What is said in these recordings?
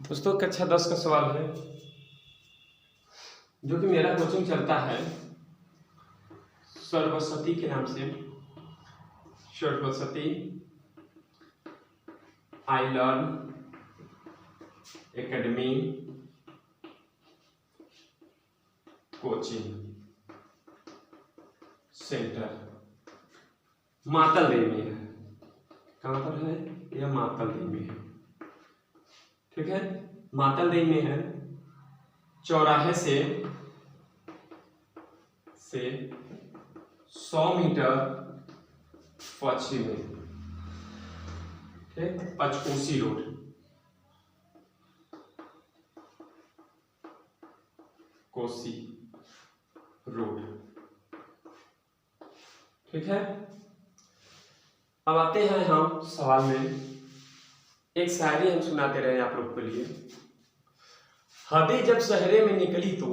दोस्तों कक्षा 10 का सवाल है जो कि मेरा कोचिंग चलता है सरस्वती के नाम से। Saraswati I learn academy coaching centre Mataldev में है। कहाँ पर है? यह मातलदेव में है। ठीक है, मातलदेव में है। चौराहे से 100 मीटर पश्चिम में, ठीक, पंचकोसी रोड। कोसी रोड, ठीक है। अब आते हैं हम सवाल में। एक शायरी हम सुनाते रहे आप लोग के लिए। हदें जब शहरे में निकली तो,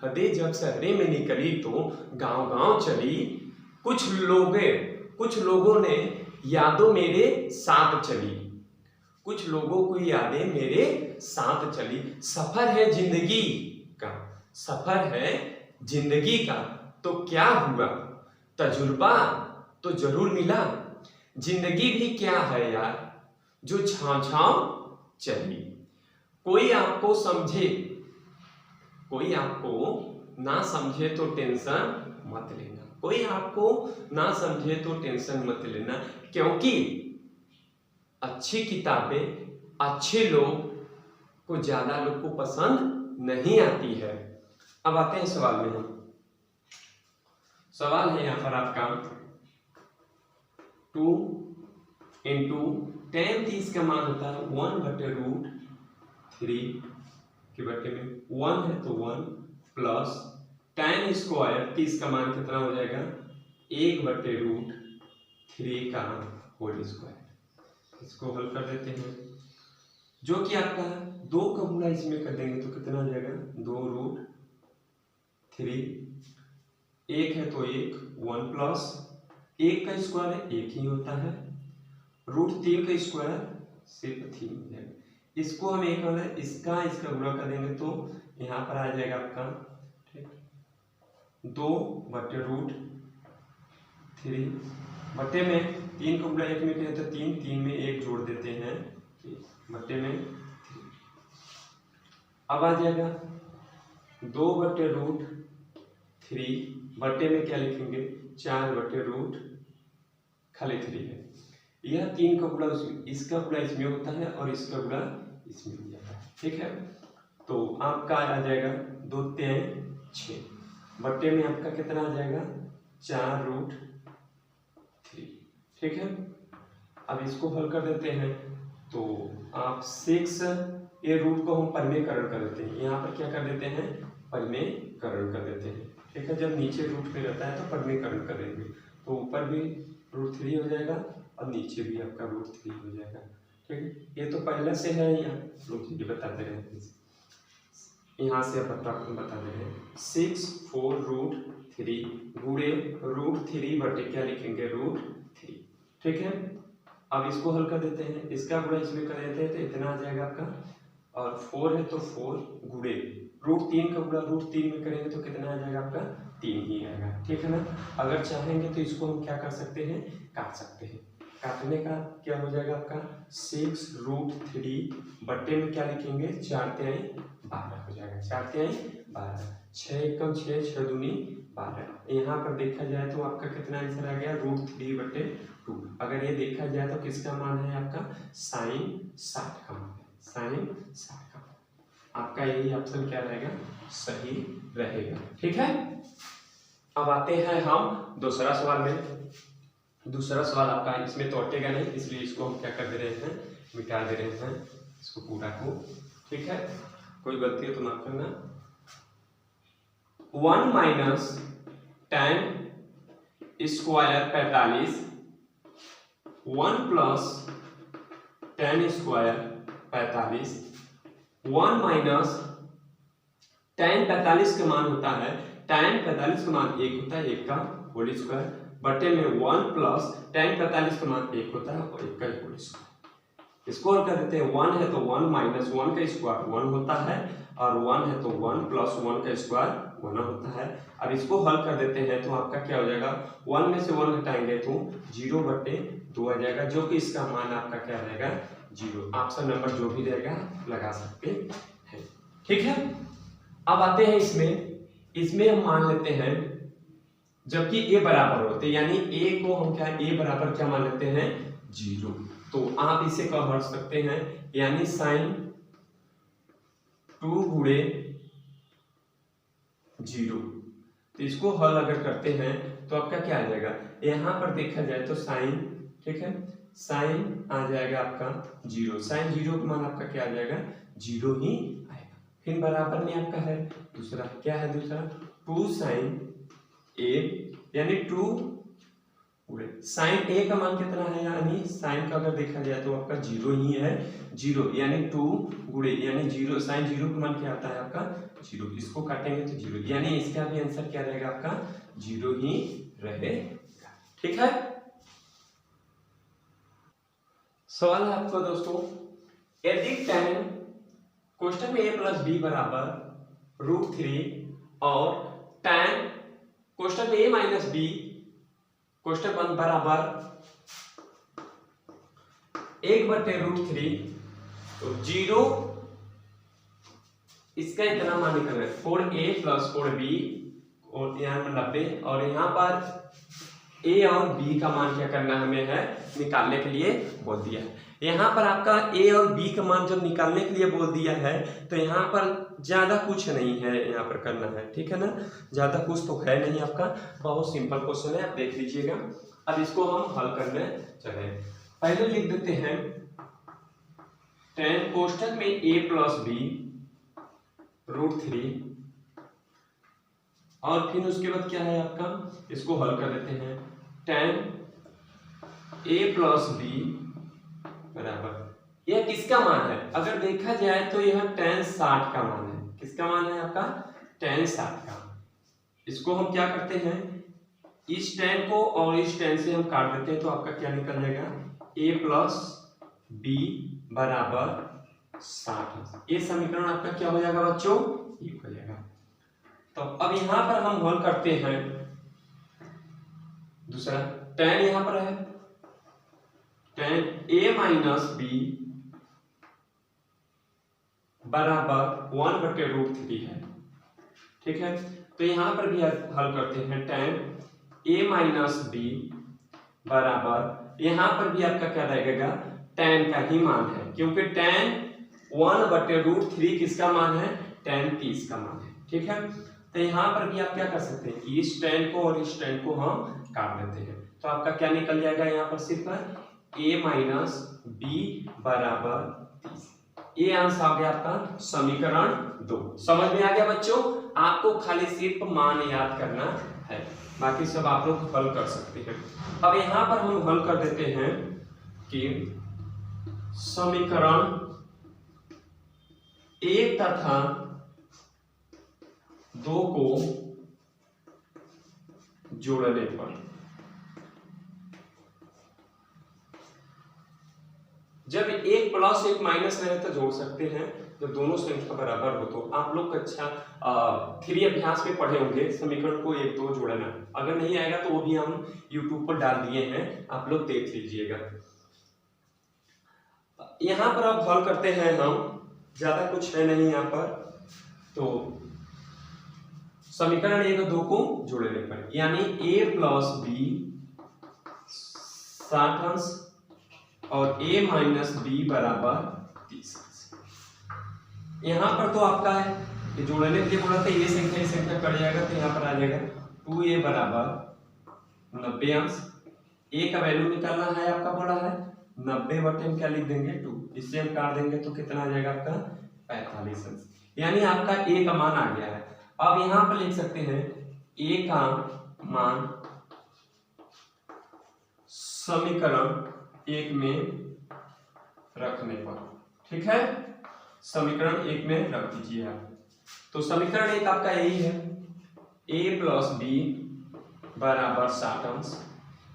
हदें जब शहरे में निकली तो गांव गांव चली। कुछ लोगों ने यादों मेरे साथ चली। कुछ लोगों की यादें मेरे साथ चली। सफर है जिंदगी का, सफर है जिंदगी का, तो क्या हुआ? तजुर्बा तो जरूर मिला। जिंदगी भी क्या है यार जो छांव छांव चली। कोई आपको समझे, कोई आपको ना समझे तो टेंशन मत लेना। कोई आपको ना समझे तो टेंशन मत लेना, क्योंकि अच्छी किताबें अच्छे लोग को ज्यादा लोग को पसंद नहीं आती है। अब आते हैं सवाल में। हम सवाल है यहां पर आपका 2 इंटू tan 30 का मान होता है 1/√3 के बटे में 1 है तो 1 प्लस tan स्क्वायर 30 का मान कितना हो जाएगा 1/√3 का होल स्क्वायर। इसको हल कर देते हैं, जो कि आपका 2 का गुणा इसमें कर देंगे तो कितना हो जाएगा 2√3। 1 है तो 1 1 प्लस 1 का स्क्वायर है 1 ही होता है, √3 का स्क्वायर सिर्फ 3 है। इसको हम एक इसका गुणा कर देंगे तो यहाँ पर आ जाएगा आपका, ठीक, 2/√3 बटे में 3 को गुणा 1 में किया तो 3 में 1 जोड़ देते हैं बटे में 3। अब आ जाएगा 2/√3 बटे में क्या लिखेंगे 4/√3 है। यह 3 का गुणा इसका गुणा इसमें होता है और इसका गुणा इसमें हो जाता है, ठीक है। तो आपका आ जाएगा 2 3 6 बटे में आपका कितना आ जाएगा 4√3, ठीक है। अब इसको हल कर देते हैं तो आप 6 ये रूट को हम परिमेयकरण कर देते हैं। यहाँ पर क्या कर देते हैं परिमेयकरण कर देते हैं, ठीक है। जब नीचे रूट में रहता है तो परिमेयकरण कर देंगे तो ऊपर भी √3 हो जाएगा और नीचे भी आपका √3 हो जाएगा, ठीक है। ये तो पहले से है, यहाँ ये बताते रहे, यहाँ से बता दे रहे हैं 6 4√3 गुणे √3 बटे क्या लिखेंगे √3, ठीक है। अब इसको हल कर देते हैं, इसका गुणा इसमें कर देते हैं तो इतना आ जाएगा आपका, और 4 है तो 4 गुणे √3 का गुणा √3 में करेंगे तो कितना आ जाएगा आपका 3 ही आएगा, ठीक है ना। अगर चाहेंगे तो इसको हम क्या कर सकते हैं काट सकते हैं। काटने का क्या हो जाएगा आपका 6√3 बटे में क्या लिखेंगे 4 3 12 हो जाएगा। 4 3 12 6 एकम 6 6 दूनी 12। यहाँ पर देखा जाए तो आपका कितना आंसर आ गया √3/2। अगर ये देखा जाए तो किसका मान है आपका sin 60 का मान है, sin 60 का। आपका यही ऑप्शन क्या रहेगा सही रहेगा, ठीक है। अब आते हैं हम दूसरा सवाल में। दूसरा सवाल आपका इसमें तो अटेगा नहीं, इसलिए इसको हम क्या कर दे रहे हैं मिटा दे रहे हैं इसको पूरा को, ठीक है। कोई गलती हो तो माफ करना। 1 minus tan square 45 1 plus tan square 45 1 minus tan 45 का मान होता है, tan 45 का मान 1 होता है 1 का होल स्क्वायर बटे में 1 प्लस tan 45 का मान 1 होता है और 1 का होल स्क्वायर। इसको हल कर देते हैं। 1 है तो 1 माइनस 1 का स्क्वायर 1 होता है, और 1 है तो 1 प्लस 1 का स्क्वायर 1 होता है। अब इसको हल कर देते हैं तो आपका क्या हो जाएगा, 1 में से 1 घटाएंगे तो 0/2 आ जाएगा, जो कि इसका मान आपका क्या रहेगा 0। ऑप्शन नंबर जो भी रहेगा लगा सकते हैं। ठीक है, अब आते हैं इसमें हम मान लेते हैं जबकि a बराबर होते, यानी a को हम क्या a बराबर क्या मान लेते हैं 0, तो आप इसे कह सकते हैं यानी sin 2 गुणे 0। तो इसको हल अगर करते हैं तो आपका क्या आ जाएगा, यहाँ पर देखा जाए तो साइन, ठीक है, साइन आ जाएगा आपका 0, साइन 0 का मान आपका क्या आ जाएगा 0 ही आएगा। फिर बराबर में आपका है दूसरा, क्या है दूसरा 2 sin a, यानी 2 साइन a का मान कितना है, यानी साइन का अगर देखा जाए तो आपका 0 ही है, 0 यानी 2 गुणे यानी 0, साइन 0 का मान क्या आता है आपका 0, इसको काटेंगे तो 0, यानी इसका भी आंसर क्या रहेगा आपका 0 ही रहेगा। ठीक है, सवाल है आपका दोस्तों, यदि tan क्वेश्चन में a प्लस b बराबर √3 और tan क्वेश्चन में a minus b question one बराबर 1/√3, तो 0 इसका इतना मान निकलना है 4a प्लस 4b और यहाँ 90, और यहाँ पर a और b का मान क्या करना हमें है निकालने के लिए बोल दिया है। यहाँ पर आपका a और b का मान जब निकालने के लिए बोल दिया है तो यहाँ पर ज्यादा कुछ नहीं है यहाँ पर करना है, ठीक है ना, ज्यादा कुछ तो है नहीं, आपका बहुत सिंपल क्वेश्चन है, आप देख लीजिएगा। अब इसको हम हल करने चले, पहले लिख देते हैं tan कोष्ठक में a प्लस b √3, और फिर उसके बाद क्या है आपका, इसको हल कर देते हैं tan a प्लस b बराबर, यह किसका मान है, अगर देखा जाए तो यह tan 60 का मान है, किसका मान है आपका tan 60 का। इसको हम क्या करते हैं, इस tan को और इस tan से हम काट देते हैं तो आपका क्या निकल जाएगा a प्लस b बराबर 60। ये समीकरण आपका क्या हो जाएगा बच्चों, ये हो जाएगा। तो अब यहां पर हम हल करते हैं दूसरा, tan यहां पर है tan a माइनस b बराबर 1/√3 है, ठीक है, तो यहां पर भी हल करते हैं tan a माइनस b बराबर, यहां पर भी आपका क्या रहेगा tan का ही मान है, क्योंकि tan 1/√3 किसका मान है tan 30 का मान है, ठीक है। तो यहाँ पर भी आप क्या कर सकते हैं, इस tan को और इस tan को हम काट देते हैं, तो आपका क्या निकल जाएगा यहाँ पर सिर्फ a माइनस b बराबर 30। ये आंसर आ गया आपका समीकरण 2। समझ में आ गया बच्चों, आपको खाली सिर्फ मान याद करना है, बाकी सब आप लोग हल कर सकते हैं। अब यहाँ पर हम हल कर देते हैं कि समीकरण 1 तथा 2 को जोड़ने पर जब 1 प्लस 1 माइनस रहे तो जोड़ सकते हैं, जब दोनों संख्या बराबर हो तो। आप लोग कक्षा 3 अभ्यास में पढ़े होंगे समीकरण को 1 2 जोड़ना, अगर नहीं आएगा तो वो भी हम YouTube पर डाल दिए हैं, आप लोग देख लीजिएगा। यहाँ पर अब हल करते हैं हम, ज्यादा कुछ है नहीं यहाँ पर, तो समीकरण 1 और 2 को जोड़ने पर यानी a प्लस b 60 और a माइनस b बराबर 30। यहाँ पर तो आपका है कि जोड़ने के लिए बोला था ये संख्या कट जाएगा, तो यहाँ पर आ जाएगा 2a बराबर 90 अंश, a का वैल्यू निकालना है आपका बोला है 90 बटे हम क्या लिख देंगे 2, इससे हम काट देंगे तो कितना आ जाएगा आपका 45 अंश, यानी आपका a का मान आ गया है। अब यहाँ पर लिख सकते हैं a का मान समीकरण 1 में रखने पर, ठीक है, समीकरण 1 में रख दीजिए आप। तो समीकरण 1 आपका यही है a प्लस b बराबर 60 अंश,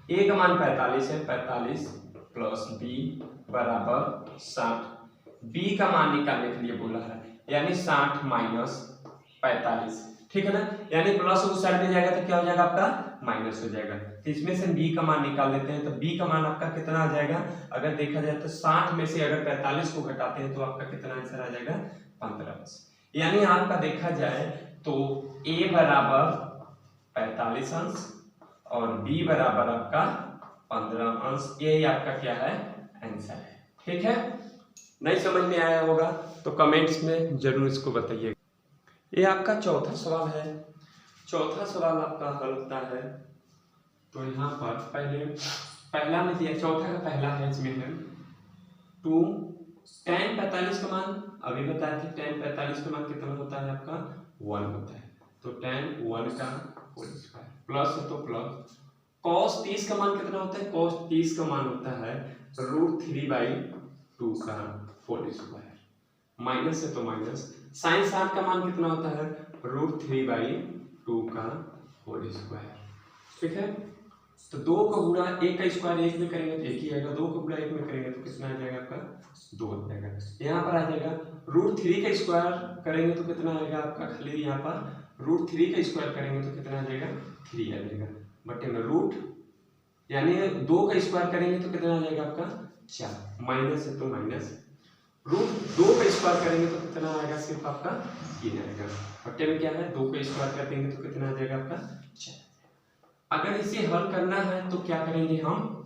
a का मान 45 है, 45 प्लस b बराबर 60, b का मान निकालने के लिए बोला है, यानी 60 माइनस 45, ठीक है ना। यानी प्लस उस साइड में जाएगा तो क्या हो जाएगा आपका माइनस हो जाएगा। तो इसमें से b का मान निकाल लेते हैं। तो b का मान आपका कितना आ जाएगा, अगर देखा जाए तो 60 में से अगर 45 को घटाते हैं तो आपका कितना आंसर आ जाएगा 15 अंश। यानी आपका देखा जाए तो a बराबर 45 अंश और b बराबर आपका 15 अंश, यही आपका क्या है आंसर है, ठीक है। नहीं समझ में आया होगा तो कमेंट्स में जरूर इसको बताइए। ये आपका चौथा सवाल है। चौथा सवाल आपका हल होता है तो यहाँ पर पहला में दिया, चौथा का पहला है, इसमें है 2 tan 45 का मान अभी बताए थे, tan 45 का मान कितना होता है आपका 1 होता है। तो tan 1 का होल स्क्वायर प्लस है तो प्लस cos 30 का मान कितना होता है, cos 30 का मान होता है √3/2 का होल स्क्वायर, माइनस है तो माइनस sin 60 का मान कितना होता है √3/2 का होल स्क्वायर, ठीक है। तो 2 का गुणा 1 का स्क्वायर 1 में करेंगे तो 1 ही आएगा, 2 का गुणा 1 में करेंगे तो कितना आ जाएगा आपका 2 आ जाएगा। यहाँ पर आ जाएगा √3 का स्क्वायर करेंगे तो कितना आएगा आपका, खाली यहाँ पर √3 का स्क्वायर करेंगे तो कितना आ जाएगा 3 आ जाएगा, बटे में रूट, यानी 2 का स्क्वायर करेंगे तो कितना आ जाएगा आपका 4, माइनस है तो माइनस, √2 का स्क्वायर करेंगे तो कितना आएगा सिर्फ आपका 3 आएगा, बटे में क्या है 2 का स्क्वायर कर देंगे तो कितना आ जाएगा आपका 4। अगर इसे हल करना है तो क्या करेंगे हम,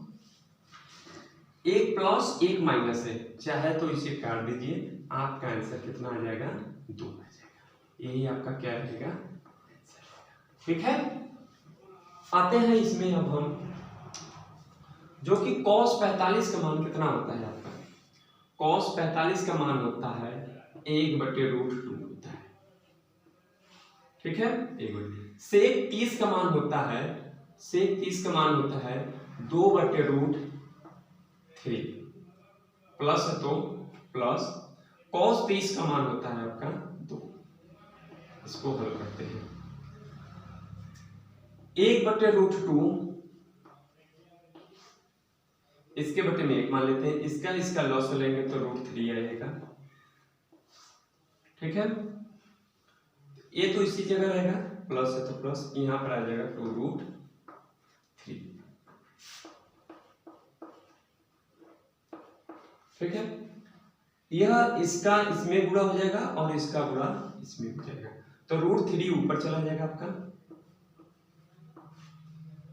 1 प्लस 1 माइनस है, चाहे तो इसे काट दीजिए, आपका आंसर कितना आ जाएगा 2 आ जाएगा, यही आपका क्या रहेगा, ठीक है। आते हैं इसमें अब हम, जो कि cos 45 का मान कितना होता है आपका, cos 45 का मान होता है 1/√2 होता है, ठीक है। 1/, sec 30 का मान होता है, sec 30 का मान होता है 2/√3 प्लस है तो प्लस cos 30 का मान होता है आपका 2। इसको हल करते हैं, 1/√2 इसके बटे में 1 मान लेते हैं, इसका लॉस लेंगे तो √3 आएगा, ठीक है। ये तो इसी जगह रहेगा, प्लस है तो प्लस, यहाँ पर आ जाएगा 2√3, ठीक है। यह इसका इसमें गुणा हो जाएगा और इसका गुणा इसमें हो जाएगा, तो √3 ऊपर चला जाएगा आपका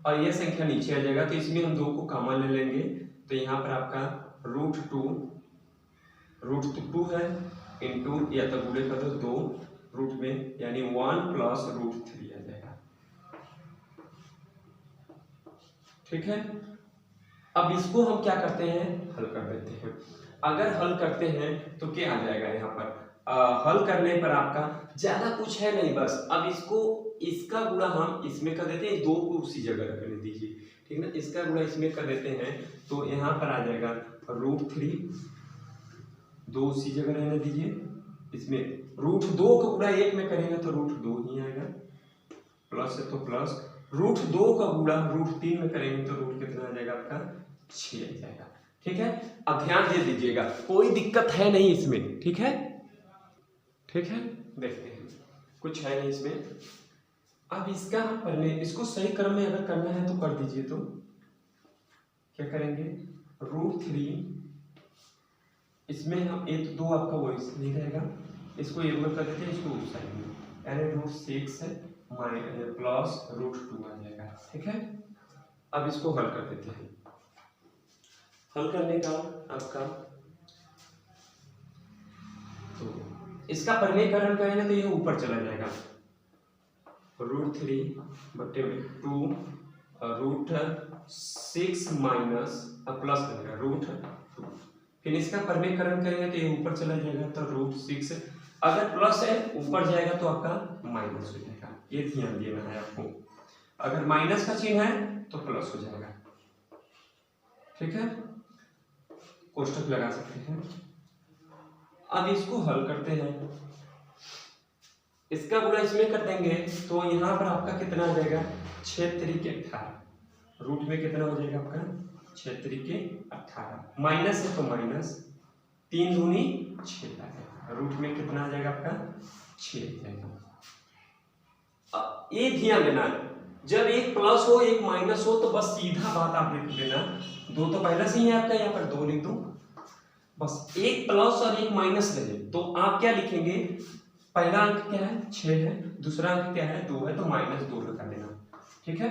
और यह संख्या नीचे आ जाएगा, तो इसमें हम 2 को कॉमन ले लेंगे, तो यहाँ पर आपका √2 है इंटू या तो गुणे कर दो 2 रूट में, यानी 1 प्लस √3 आ जाएगा, ठीक है। अब इसको हम क्या करते हैं, हल कर देते हैं। अगर हल करते हैं तो क्या आ जाएगा यहाँ पर, हल करने पर आपका ज्यादा कुछ है नहीं, बस अब इसका गुणा हम इसमें कर देते हैं, 2 को उसी जगह रखने दीजिए, ठीक ना, इसका गुणा इसमें कर देते हैं तो यहाँ पर आ जाएगा √3, 2 उसी जगह रहने दीजिए, इसमें √2 का गुणा 1 में करेंगे तो √2 ही आएगा, प्लस है तो प्लस, √2 का गुणा √3 में करेंगे तो रूट कितना आ जाएगा आपका 6 आ जाएगा, ठीक है। अब ध्यान दे दीजिएगा, कोई दिक्कत है नहीं इसमें, ठीक है, ठीक है। देखते हैं, कुछ है नहीं इसमें। अब इसका पहले इसको सही क्रम में अगर करना है तो कर दीजिए, तो क्या करेंगे √3, इसमें हम 1 2 आपका वो नहीं रहेगा, इसको एक बार कर देते हैं, इसको उस साइड में, यानी √6 है प्लस √2 आ जाएगा, ठीक है। अब इसको हल कर देते हैं। हल करने का आपका, तो इसका परिमेयकरण करेंगे तो ये ऊपर चला जाएगा, √3 बटे में 2 √6 माइनस प्लस बनेगा √2, फिर इसका परिमेयकरण करेंगे तो ये ऊपर चला जाएगा, तो √6 अगर प्लस है ऊपर जाएगा तो आपका माइनस हो जाएगा, ये ध्यान देना है आपको, अगर माइनस का चिन्ह है तो प्लस हो जाएगा, ठीक है। कोष्टक लगा सकते हैं। अब इसको हल करते हैं, इसका गुणा इसमें कर देंगे तो यहाँ पर आपका कितना आ जाएगा 6 3 18, रूट में कितना हो जाएगा आपका 6 3 18, माइनस है तो माइनस, 3 दूनी 6 आ जाएगा, रूट में कितना आ जाएगा आपका 6 आ जाएगा। अब ये ध्यान देना है, जब एक प्लस हो एक माइनस हो तो बस सीधा बात आप लिख देना, 2 तो पहले से ही है आपका, यहाँ पर 2 लिख दो, बस एक प्लस और एक माइनस लगे तो आप क्या लिखेंगे, पहला अंक क्या है 6 है, दूसरा अंक क्या है 2 है, तो -2 लगा देना, ठीक है।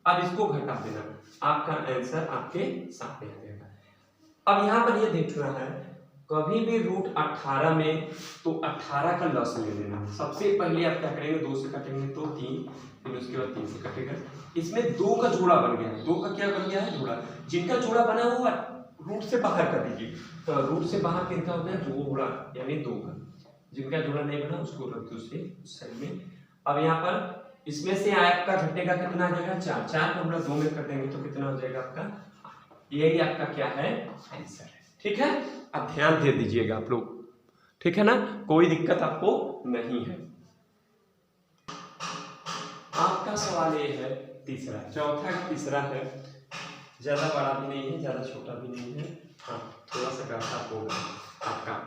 अब इसको घटा देना, आपका आंसर आपके सामने आ जाएगा। अब यहाँ पर ये देखना है, कभी भी रूट 18 में तो 18 का लस ले लेना। सबसे पहले आप क्या करेंगे, 2 से कटेंगे तो 3, फिर उसके बाद 3 से कटेगा, इसमें 2 का जोड़ा बन गया, 2 का क्या बन गया है जोड़ा, जिनका जोड़ा बना हुआ रूट से बाहर कर दीजिए, तो रूट से बाहर किनका हो गया जोड़ा, यानी 2 का, जिनका जोड़ा नहीं बना उसको रख दो उस साइड में। अब यहाँ पर इसमें से आपका घटेगा कितना आ जाएगा 4, 4 को हम लोग 2 में कर देंगे तो कितना हो जाएगा आपका, यही आपका क्या है आंसर है, ठीक है। अब ध्यान दे दीजिएगा आप लोग, ठीक है ना, कोई दिक्कत आपको नहीं है। आपका सवाल ये है तीसरा, चौथा का तीसरा है, ज्यादा बड़ा भी नहीं है ज्यादा छोटा भी नहीं है, हाँ थोड़ा सा गहरा होगा आपका।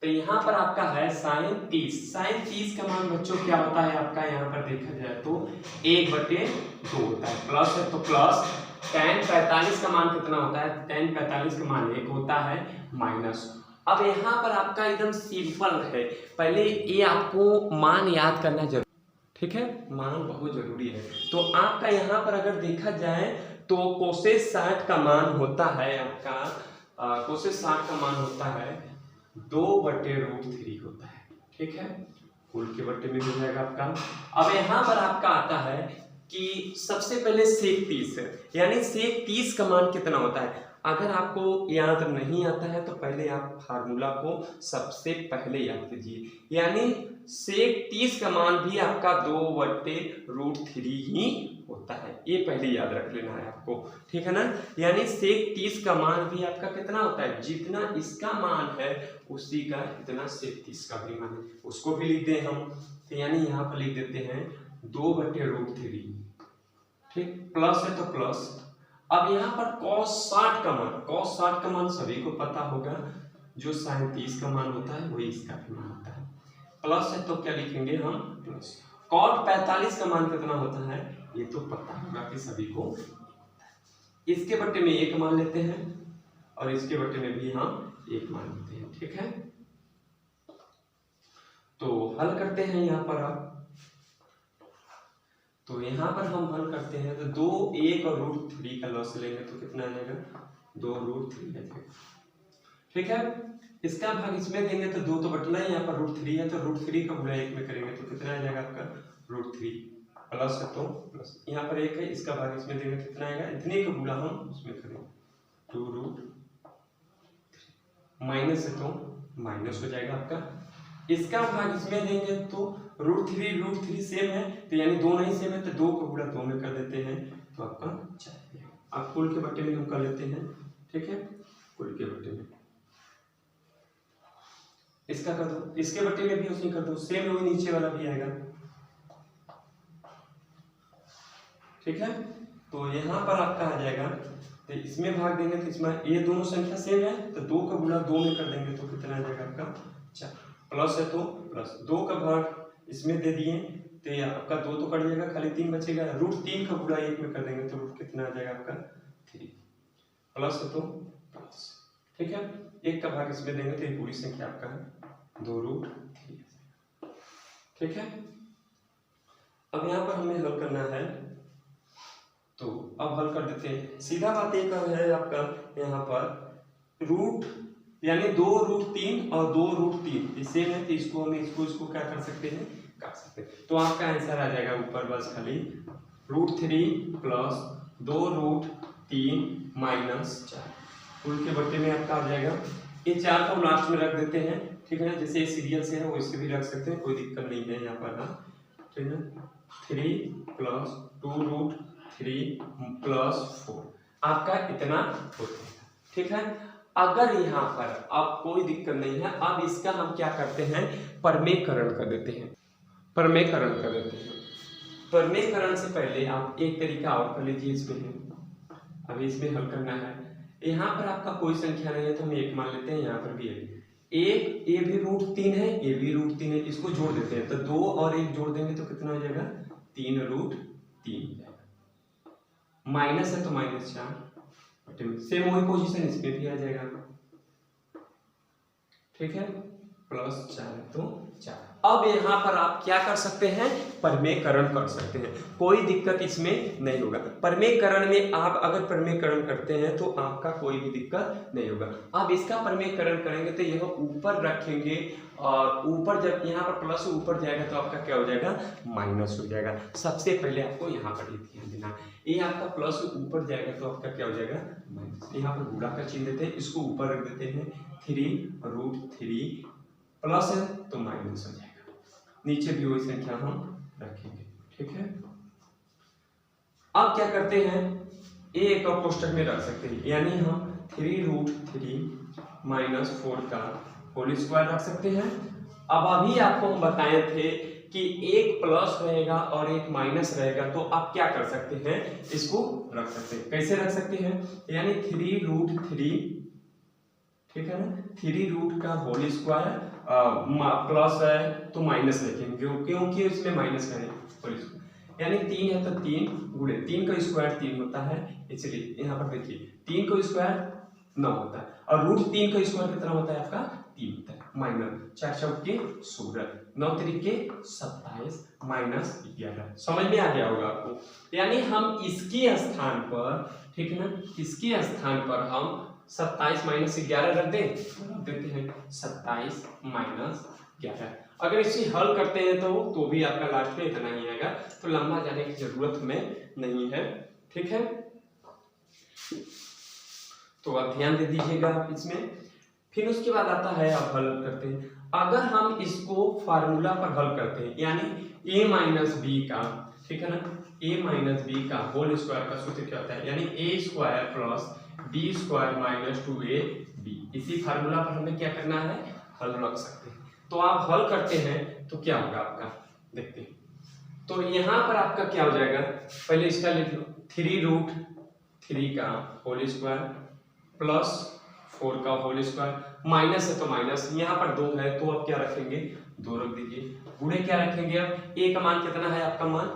तो यहाँ पर आपका है sin 30, sin 30 का मान बच्चों क्या होता है आपका, यहाँ पर देखा जाए तो 1/2 होता है, प्लस है तो प्लस, tan 45 का मान कितना होता है, tan 45 का मान 1 होता है, माइनस। अब यहाँ पर आपका एकदम सिंपल है, पहले ये आपको मान याद करना जरूरी, ठीक है, मान बहुत जरूरी है। तो आपका यहाँ पर अगर देखा जाए तो कोसेस 60 का मान होता है आपका, कोसेस 60 का मान होता है 2/√3 होता है, ठीक है, कुल के बट्टे में हो जाएगा आपका। अब यहाँ पर आपका आता है कि सबसे पहले sec 30 है, यानी sec 30 का मान कितना होता है, अगर आपको याद नहीं आता है तो पहले आप फार्मूला को सबसे पहले याद कीजिए, यानी sec 30 का मान भी आपका 2/√3 ही होता है, ये पहले याद रख लेना है आपको, ठीक है ना। यानी sec 30 का मान भी आपका कितना होता है, जितना इसका मान है उसी का इतना sec 30 का भी मान है, उसको भी लिख दें हम, तो यानी यहाँ पर लिख देते हैं 2/√3, ठीक, प्लस है तो प्लस। अब यहाँ पर cos 60 का मान, cos 60 का मान सभी को पता होगा, जो sin 30 का मान होता है वही इसका भी मान होता है, प्लस है तो क्या लिखेंगे हम प्लस। cot 45 का मान कितना होता है ये तो पता होगा कि सभी को, इसके बट्टे में 1 मान लेते हैं और इसके बट्टे में भी हम 1 मान लेते हैं, ठीक है। तो हल करते हैं यहाँ पर आप, तो यहाँ पर हम हल करते हैं तो 2, 1 और √3 का लॉस लेंगे तो कितना आ जाएगा 2√3 आ जाएगा, ठीक है। इसका भाग इसमें देंगे तो 2 तो बटला है, यहाँ पर √3 है तो √3 का गुणा 1 में करेंगे तो कितना आ जाएगा आपका √3, प्लस है तो प्लस, यहाँ पर 1 है, इसका भाग इसमें देंगे तो कितना आएगा, इतने का गुणा हम उसमें करेंगे 2√3, माइनस है तो माइनस हो जाएगा आपका, इसका भाग इसमें देंगे तो √3 सेम है तो यानी 2 नहीं सेम है तो 2 का गुणा 2 में कर देते हैं तो आपका 4। आप कुल के बट्टे में हम कर लेते हैं, ठीक है, कुल के बट्टे में इसका कर दो, इसके बट्टे में भी उसी कर दो, सेम वही नीचे वाला भी आएगा, ठीक है। तो यहाँ पर आपका आ जाएगा, तो इसमें भाग देंगे तो इसमें ये दोनों संख्या सेम है तो 2 का गुणा 2 में कर देंगे तो कितना आ जाएगा आपका 4, प्लस है तो प्लस, 2 का भाग इसमें दे दिए तो आपका 2 तो कट जाएगा, खाली 3 बचेगा, √3 का गुणा 1 में कर देंगे तो रूट कितना आ जाएगा आपका 3, प्लस है तो प्लस, ठीक है, 1 का भाग इसमें देंगे तो ये पूरी संख्या आपका है 2√3, ठीक है। अब यहाँ पर हमें हल करना है, तो अब हल कर देते हैं, सीधा बात एक है आपका यहाँ पर रूट, यानी 2√3 और 2√3 ये सेम है तो इसको हम इसको क्या कर सकते हैं, काट सकते हैं, तो आपका आंसर आ जाएगा ऊपर बस खाली √3 प्लस 2√3 माइनस 4, कुल के बट्टे में आपका आ जाएगा, ये 4 को हम लास्ट में रख देते हैं, ठीक है ना, जैसे ये सीरियल से है वैसे भी रख सकते हैं, कोई दिक्कत नहीं है यहाँ पर ना, ठीक है, 3 प्लस 2√3 प्लस 4 आपका इतना होता है, ठीक है। अगर यहाँ पर अब कोई दिक्कत नहीं है, अब इसका हम क्या करते हैं परमेयकरण कर देते हैं, परमेयकरण कर देते हैं। परमेयकरण से पहले आप एक तरीका और कर लीजिए, इसमें है अभी इसमें हल करना है, यहाँ पर आपका कोई संख्या नहीं है तो हम 1 मान लेते हैं, यहाँ पर भी 1, ए भी √3 है, ए भी √3 है, इसको जोड़ देते हैं तो 2 और 1 जोड़ देंगे तो कितना हो जाएगा 3 √3 हो जाएगा। माइनस है तो -4, सेम वही पोजीशन इसमें भी आ जाएगा, ठीक है, +4 तो 4। अब यहाँ पर आप क्या कर सकते हैं, परमेयकरण कर सकते हैं, कोई दिक्कत इसमें नहीं होगा। परमेयकरण में आप अगर परमेयकरण करते हैं तो आपका कोई भी दिक्कत नहीं होगा। अब इसका परमेयकरण करेंगे तो यह ऊपर रखेंगे और ऊपर जब यहाँ पर प्लस ऊपर जाएगा तो आपका क्या हो जाएगा, माइनस हो जाएगा। सबसे पहले आपको यहाँ पर ध्यान देना, ये आपका प्लस ऊपर जाएगा तो आपका क्या हो जाएगा, माइनस। यहाँ पर गुणा का चिन्ह देते हैं, इसको ऊपर रख देते हैं, 3√3 प्लस है तो माइनस हो जाएगा, नीचे भी वही संख्या हम रखेंगे, ठीक है। अब क्या करते हैं, एक और कोष्टक में रख सकते हैं, यानी हम 3√3 - 4 का होल स्क्वायर रख सकते हैं। अब अभी आपको हम बताए थे कि एक प्लस रहेगा और एक माइनस रहेगा तो आप क्या कर सकते हैं, इसको रख सकते हैं। कैसे रख सकते हैं, यानी 3√3, ठीक है ना, 3 का होल स्क्वायर प्लस है तो माइनस लिखेंगे क्योंकि इसमें माइनस का नहीं, यानी 3 है तो 3 गुणे 3 का स्क्वायर 3 होता है, इसलिए यहाँ पर देखिए 3 का स्क्वायर 9 होता है और √3 का स्क्वायर कितना होता है आपका 3 होता है, माइनस 4 चौके 16, 9 त्रिके 27 -11। समझ में आ गया होगा आपको। यानी हम इसके स्थान पर, ठीक है ना, इसके स्थान पर हम 27 - 11 रख देते हैं, 27 - 11। अगर इसे हल करते हैं तो भी आपका लास्ट में इतना ही आएगा, तो लंबा जाने की जरूरत में नहीं है, ठीक है। तो आप ध्यान दे दीजिएगा आप इसमें। फिर उसके बाद आता है, आप हल करते हैं। अगर हम इसको फार्मूला पर हल करते हैं, यानी a - b का, ठीक है ना, a - b का होल स्क्वायर का सूत्र क्या होता है, यानी a² + b² - 2ab। इसी फार्मूला पर हमें क्या करना है, हल रख सकते हैं। तो आप हल करते हैं तो क्या होगा आपका, देखते हैं। तो यहाँ पर आपका क्या हो जाएगा, पहले इसका लिख लो, 3√3 का होल स्क्वायर प्लस 4 का होल स्क्वायर, माइनस है तो माइनस, यहाँ पर 2 है तो आप क्या रखेंगे, 2 रख दीजिए, गुणे क्या रखेंगे, अब a का मान कितना है, आपका मान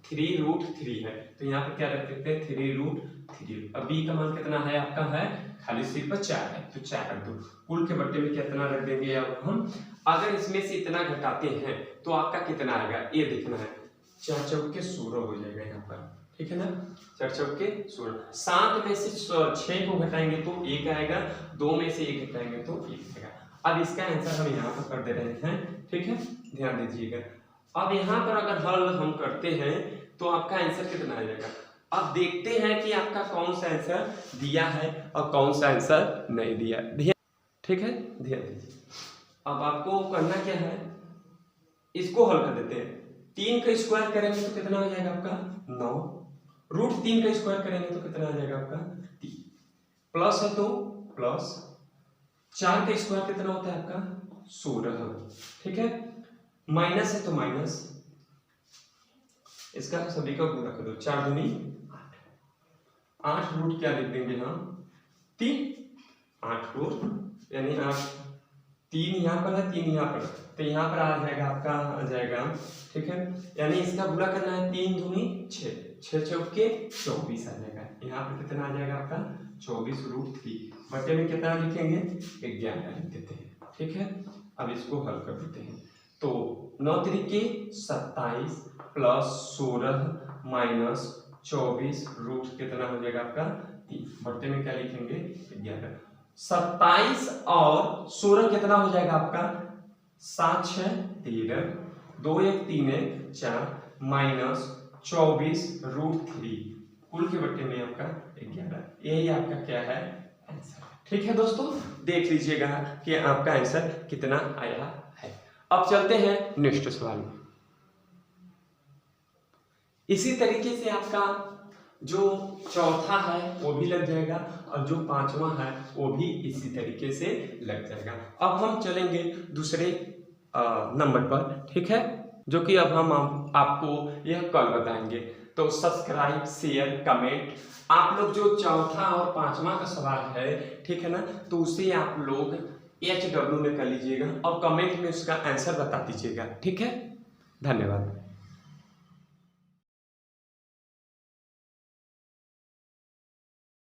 3√3 है तो यहाँ पर क्या रख देते हैं, 3√3। अब b का मान कितना है, आपका है खाली सिर्फ 4 है तो 4 रख दो, कुल के बट्टे में कितना रख देंगे अब हम। अगर इसमें से इतना घटाते हैं तो आपका कितना आएगा, ये देखना है, 4 चौके 16 हो जाएगा यहाँ पर, ठीक है ना, 4 चौके 16। 7 में से 6 को घटाएंगे तो 1 आएगा, 2 में से 1 घटाएंगे तो 1 आएगा। अब इसका आंसर हम यहाँ पर कर दे रहे हैं, ठीक है, ध्यान दीजिएगा। अब यहाँ पर अगर हल हम करते हैं तो आपका आंसर कितना आ जाएगा। अब देखते हैं कि आपका कौन सा आंसर दिया है और कौन सा आंसर नहीं दिया, ठीक है, ध्यान दीजिए। अब आपको करना क्या है, इसको हल कर देते हैं। 3 का स्क्वायर करेंगे तो कितना हो जाएगा आपका 9, √3 का स्क्वायर करेंगे तो कितना आ जाएगा आपका 3, प्लस है तो प्लस, 4 का स्क्वायर कितना होता है आपका 16, ठीक है, माइनस है तो माइनस, इसका सभी का गुणा कर दो, 4 दूनी 8 रूट क्या लिख देंगे हम 3, 8 रूट यानी 8, 3 यहाँ पर है 3 यहाँ पर, तो यहाँ पर आ जाएगा आपका, आ जाएगा, ठीक है, यानी इसका गुणा करना है, 3 दूनी 6, 6 चौके 24 आ जाएगा, यहाँ पर कितना आ जाएगा आपका 24√3, बटे में कितना लिखेंगे 11 लिख देते हैं, ठीक है। अब इसको हल कर देते हैं, तो 9 त्रिके 27 प्लस 16 माइनस 24 रूट कितना हो जाएगा आपका 3, बट्टे में क्या लिखेंगे 11, 27 और 16 कितना हो जाएगा आपका 7 6 13, 2 1 3 1 4 माइनस 24√3, कुल के बट्टे में आपका 11, यही आपका क्या है आंसर, ठीक है दोस्तों। देख लीजिएगा कि आपका आंसर कितना आया है। अब चलते हैं नेक्स्ट सवाल में। इसी तरीके से आपका जो चौथा है वो भी लग जाएगा और जो 5वां है वो भी इसी तरीके से लग जाएगा। अब हम चलेंगे दूसरे नंबर पर, ठीक है, जो कि अब हम आपको यह कल बताएंगे। तो सब्सक्राइब, शेयर, कमेंट। आप लोग जो चौथा और पांचवा का सवाल है, ठीक है ना, तो उसे आप लोग HW में कर लीजिएगा और कमेंट में उसका आंसर बता दीजिएगा। ठीक है, धन्यवाद।